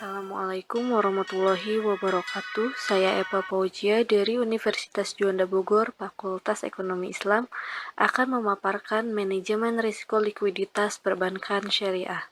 Assalamualaikum warahmatullahi wabarakatuh. Saya Eva Fauzia dari Universitas Juanda Bogor, Fakultas Ekonomi Islam, akan memaparkan manajemen risiko likuiditas perbankan syariah.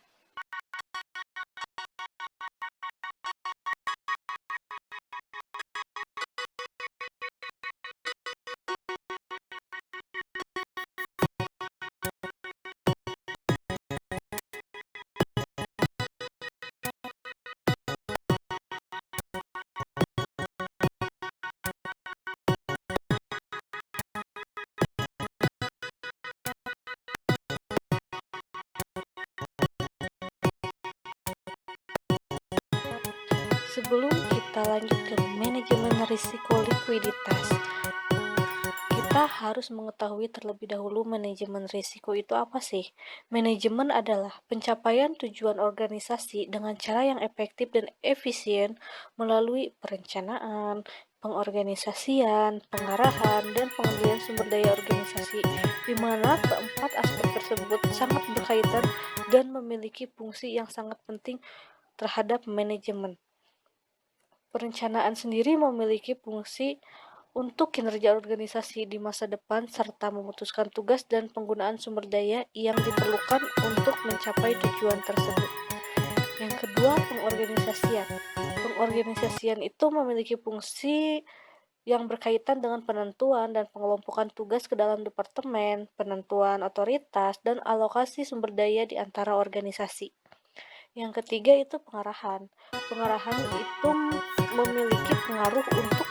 Sebelum kita lanjut ke manajemen risiko likuiditas, kita harus mengetahui terlebih dahulu manajemen risiko itu apa sih? Manajemen adalah pencapaian tujuan organisasi dengan cara yang efektif dan efisien melalui perencanaan, pengorganisasian, pengarahan, dan pengendalian sumber daya organisasi, di mana keempat aspek tersebut sangat berkaitan dan memiliki fungsi yang sangat penting terhadap manajemen. Perencanaan sendiri memiliki fungsi untuk kinerja organisasi di masa depan serta memutuskan tugas dan penggunaan sumber daya yang diperlukan untuk mencapai tujuan tersebut. Yang kedua, pengorganisasian. Pengorganisasian itu memiliki fungsi yang berkaitan dengan penentuan dan pengelompokan tugas ke dalam departemen, penentuan otoritas, dan alokasi sumber daya di antara organisasi. Yang ketiga itu pengarahan. Pengarahan itu memiliki pengaruh untuk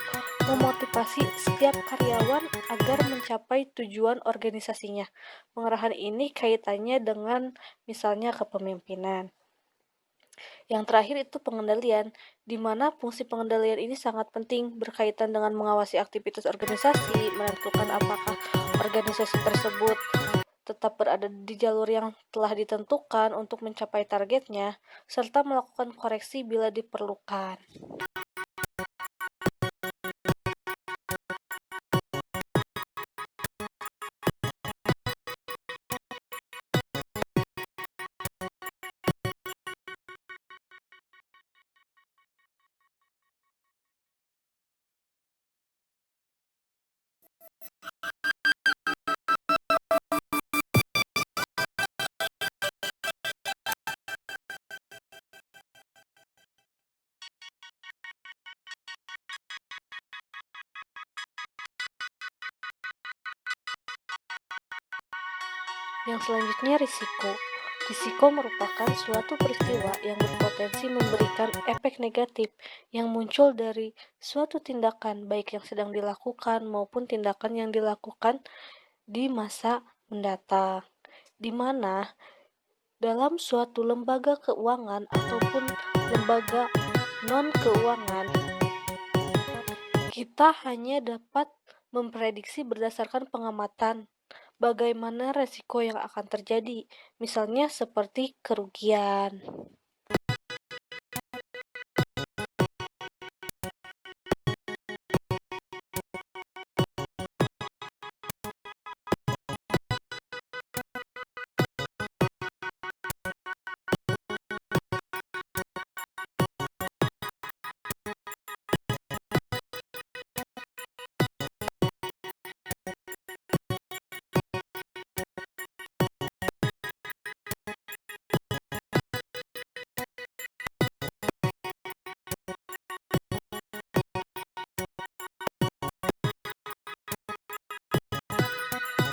memotivasi setiap karyawan agar mencapai tujuan organisasinya. Pengarahan ini kaitannya dengan misalnya kepemimpinan. Yang terakhir itu pengendalian, di mana fungsi pengendalian ini sangat penting berkaitan dengan mengawasi aktivitas organisasi, menentukan apakah organisasi tersebut tetap berada di jalur yang telah ditentukan untuk mencapai targetnya, serta melakukan koreksi bila diperlukan. Yang selanjutnya risiko. Risiko merupakan suatu peristiwa yang berpotensi memberikan efek negatif yang muncul dari suatu tindakan baik yang sedang dilakukan maupun tindakan yang dilakukan di masa mendatang, di mana dalam suatu lembaga keuangan ataupun lembaga non-keuangan, kita hanya dapat memprediksi berdasarkan pengamatan bagaimana resiko yang akan terjadi, misalnya seperti kerugian.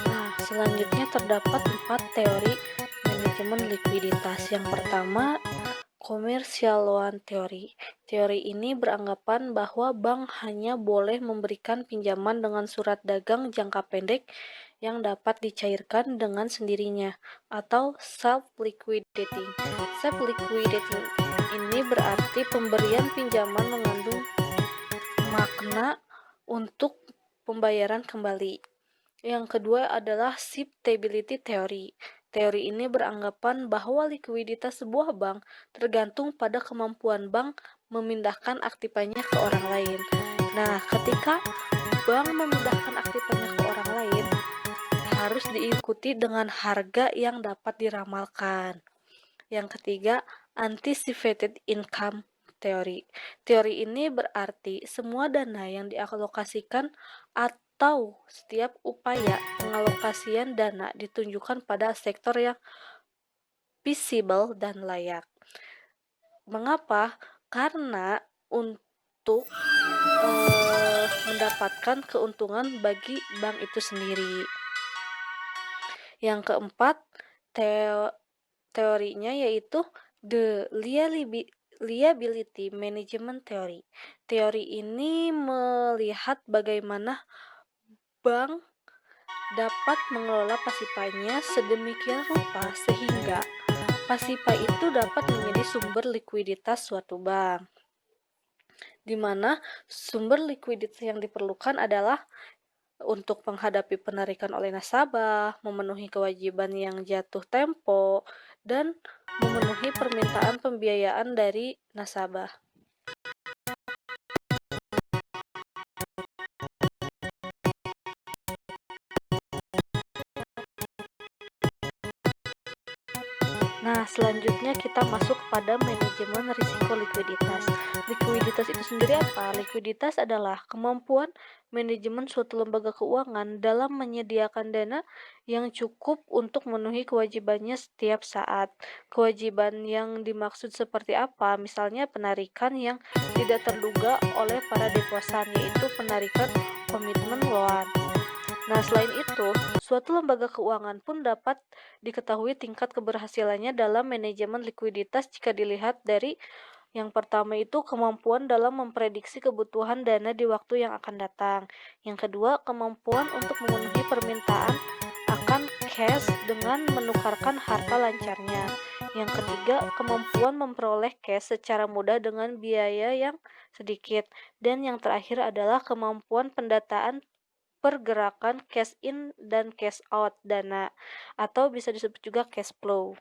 Nah, selanjutnya terdapat 4 teori manajemen likuiditas. Yang pertama, commercial loan theory. Teori ini beranggapan bahwa bank hanya boleh memberikan pinjaman dengan surat dagang jangka pendek yang dapat dicairkan dengan sendirinya atau self-liquidating. Self-liquidating ini berarti pemberian pinjaman mengandung makna untuk pembayaran kembali. Yang kedua adalah shiftability theory. Teori ini beranggapan bahwa likuiditas sebuah bank tergantung pada kemampuan bank memindahkan aktivanya ke orang lain. Nah, ketika bank memindahkan aktivanya ke orang lain, harus diikuti dengan harga yang dapat diramalkan. Yang ketiga, anticipated income teori. Teori ini berarti semua dana yang dialokasikan atau setiap upaya pengalokasian dana ditunjukkan pada sektor yang visible dan layak. Mengapa? Karena untuk mendapatkan keuntungan bagi bank itu sendiri. Yang keempat, teorinya yaitu the liability management theory. Teori ini melihat bagaimana bank dapat mengelola pasipanya sedemikian rupa sehingga pasipa itu dapat menjadi sumber likuiditas suatu bank, di mana sumber likuiditas yang diperlukan adalah untuk menghadapi penarikan oleh nasabah, memenuhi kewajiban yang jatuh tempo, dan memenuhi permintaan pembiayaan dari nasabah. Nah, selanjutnya kita masuk pada manajemen risiko likuiditas. Likuiditas itu sendiri apa? Likuiditas adalah kemampuan manajemen suatu lembaga keuangan dalam menyediakan dana yang cukup untuk memenuhi kewajibannya setiap saat. Kewajiban yang dimaksud seperti apa? Misalnya penarikan yang tidak terduga oleh para deposan, yaitu penarikan komitmen loan. Nah, selain itu, suatu lembaga keuangan pun dapat diketahui tingkat keberhasilannya dalam manajemen likuiditas jika dilihat dari yang pertama itu kemampuan dalam memprediksi kebutuhan dana di waktu yang akan datang. Yang kedua, kemampuan untuk memenuhi permintaan akan cash dengan menukarkan harta lancarnya. Yang ketiga, kemampuan memperoleh cash secara mudah dengan biaya yang sedikit. Dan yang terakhir adalah kemampuan pendataan pergerakan cash in dan cash out dana, atau bisa disebut juga cash flow.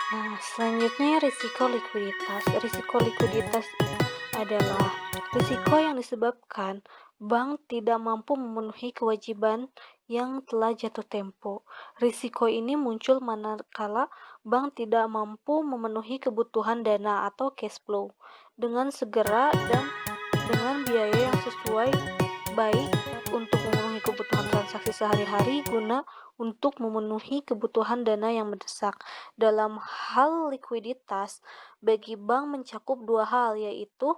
Nah, selanjutnya risiko likuiditas. Risiko likuiditas adalah risiko yang disebabkan bank tidak mampu memenuhi kewajiban yang telah jatuh tempo. Risiko ini muncul manakala bank tidak mampu memenuhi kebutuhan dana atau cash flow dengan segera dan dengan biaya yang sesuai, baik untuk memenuhi kebutuhan transaksi sehari-hari guna untuk memenuhi kebutuhan dana yang mendesak. Dalam hal likuiditas, bagi bank mencakup dua hal, yaitu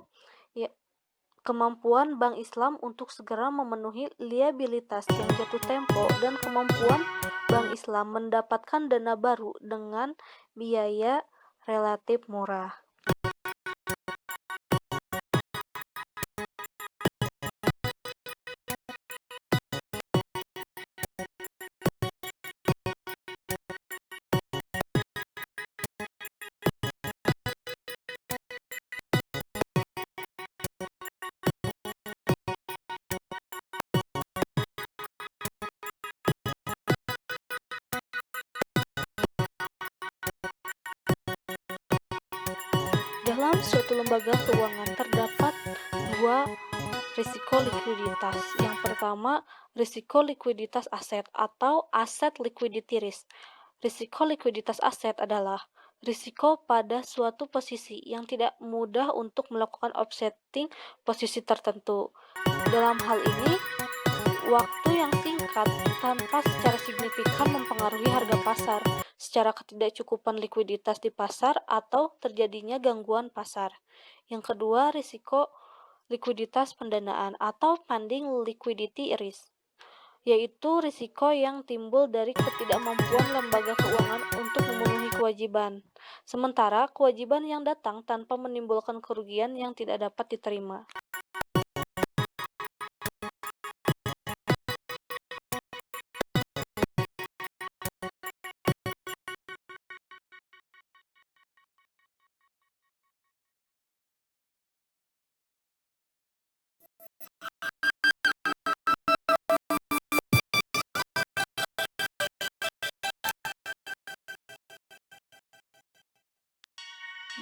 kemampuan Bank Islam untuk segera memenuhi liabilitas yang jatuh tempo dan kemampuan Bank Islam mendapatkan dana baru dengan biaya relatif murah. Dalam suatu lembaga keuangan terdapat dua risiko likuiditas. Yang pertama, risiko likuiditas aset atau asset liquidity risk. Risiko likuiditas aset adalah risiko pada suatu posisi yang tidak mudah untuk melakukan offsetting posisi tertentu. Dalam hal ini, waktu yang singkat meningkat tanpa secara signifikan mempengaruhi harga pasar, secara ketidakcukupan likuiditas di pasar atau terjadinya gangguan pasar. Yang kedua, risiko likuiditas pendanaan atau funding liquidity risk, yaitu risiko yang timbul dari ketidakmampuan lembaga keuangan untuk memenuhi kewajiban, sementara kewajiban yang datang tanpa menimbulkan kerugian yang tidak dapat diterima.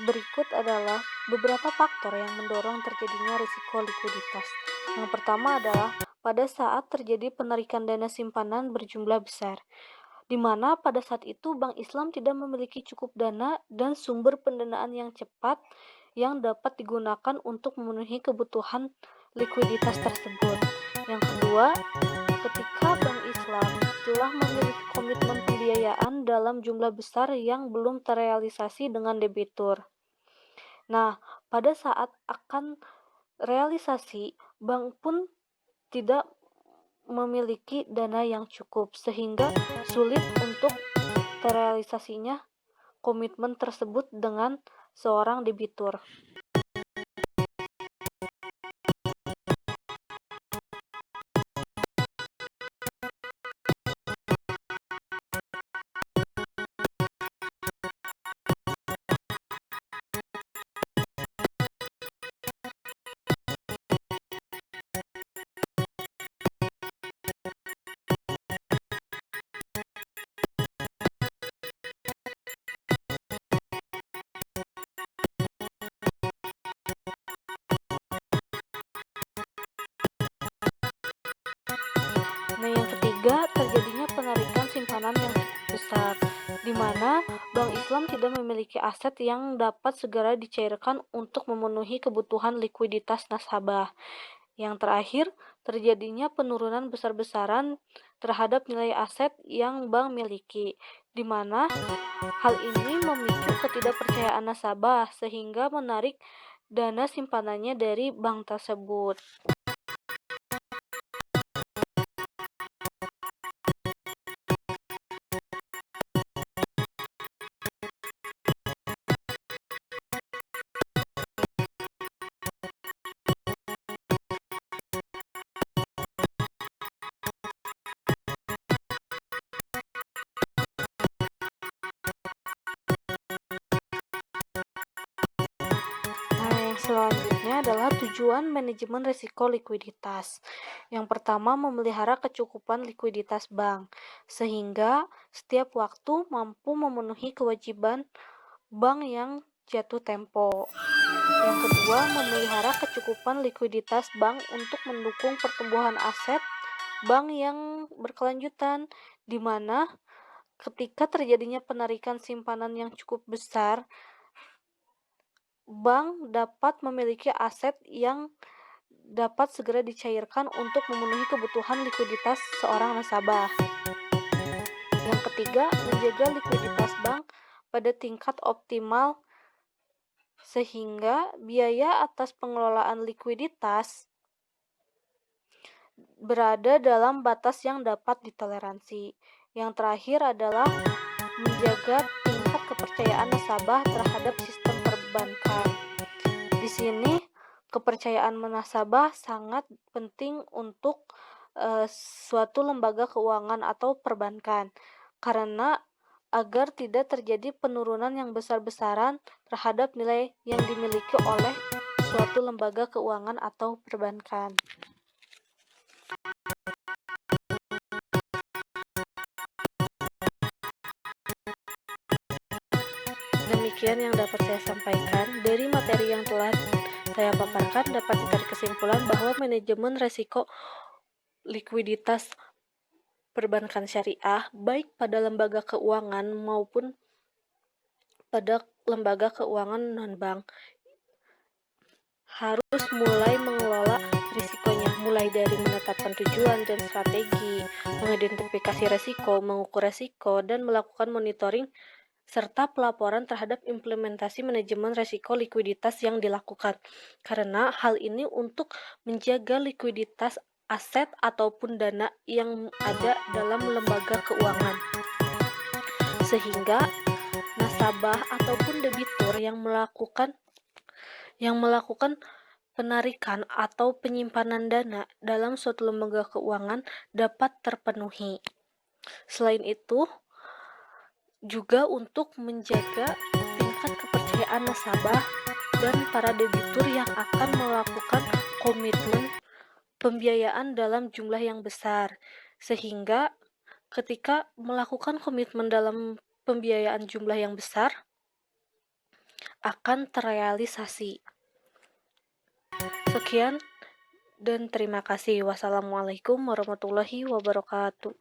Berikut adalah beberapa faktor yang mendorong terjadinya risiko likuiditas. Yang pertama adalah pada saat terjadi penarikan dana simpanan berjumlah besar, di mana pada saat itu Bank Islam tidak memiliki cukup dana dan sumber pendanaan yang cepat yang dapat digunakan untuk memenuhi kebutuhan likuiditas tersebut. Yang kedua, ketika Bank Islam telah memiliki komitmen pembiayaan dalam jumlah besar yang belum terrealisasi dengan debitur. Nah, pada saat akan realisasi, bank pun tidak memiliki dana yang cukup, sehingga sulit untuk terrealisasinya komitmen tersebut dengan seorang debitur. Nah, yang ketiga, terjadinya penarikan simpanan yang besar, di mana Bank Islam tidak memiliki aset yang dapat segera dicairkan untuk memenuhi kebutuhan likuiditas nasabah. Yang terakhir, terjadinya penurunan besar-besaran terhadap nilai aset yang bank miliki, di mana hal ini memicu ketidakpercayaan nasabah sehingga menarik dana simpanannya dari bank tersebut. Selanjutnya adalah tujuan manajemen risiko likuiditas. Yang pertama, memelihara kecukupan likuiditas bank, sehingga setiap waktu mampu memenuhi kewajiban bank yang jatuh tempo. Yang kedua, memelihara kecukupan likuiditas bank untuk mendukung pertumbuhan aset bank yang berkelanjutan, di mana ketika terjadinya penarikan simpanan yang cukup besar, bank dapat memiliki aset yang dapat segera dicairkan untuk memenuhi kebutuhan likuiditas seorang nasabah. Yang ketiga, menjaga likuiditas bank pada tingkat optimal sehingga biaya atas pengelolaan likuiditas berada dalam batas yang dapat ditoleransi. Yang terakhir adalah menjaga tingkat kepercayaan nasabah terhadap sistem perbankan. Di sini kepercayaan nasabah sangat penting untuk suatu lembaga keuangan atau perbankan, karena agar tidak terjadi penurunan yang besar-besaran terhadap nilai yang dimiliki oleh suatu lembaga keuangan atau perbankan. Demikian yang dapat saya sampaikan. Dari materi yang telah saya paparkan dapat ditarik kesimpulan bahwa manajemen risiko likuiditas perbankan syariah baik pada lembaga keuangan maupun pada lembaga keuangan non-bank harus mulai mengelola risikonya, mulai dari menetapkan tujuan dan strategi, mengidentifikasi resiko, mengukur resiko, dan melakukan monitoring serta pelaporan terhadap implementasi manajemen resiko likuiditas yang dilakukan. Karena hal ini untuk menjaga likuiditas aset ataupun dana yang ada dalam lembaga keuangan. Sehingga nasabah ataupun debitur yang melakukan penarikan atau penyimpanan dana dalam suatu lembaga keuangan dapat terpenuhi. Selain itu, juga untuk menjaga tingkat kepercayaan nasabah dan para debitur yang akan melakukan komitmen pembiayaan dalam jumlah yang besar, sehingga ketika melakukan komitmen dalam pembiayaan jumlah yang besar akan terrealisasi. Sekian dan terima kasih. Wassalamualaikum warahmatullahi wabarakatuh.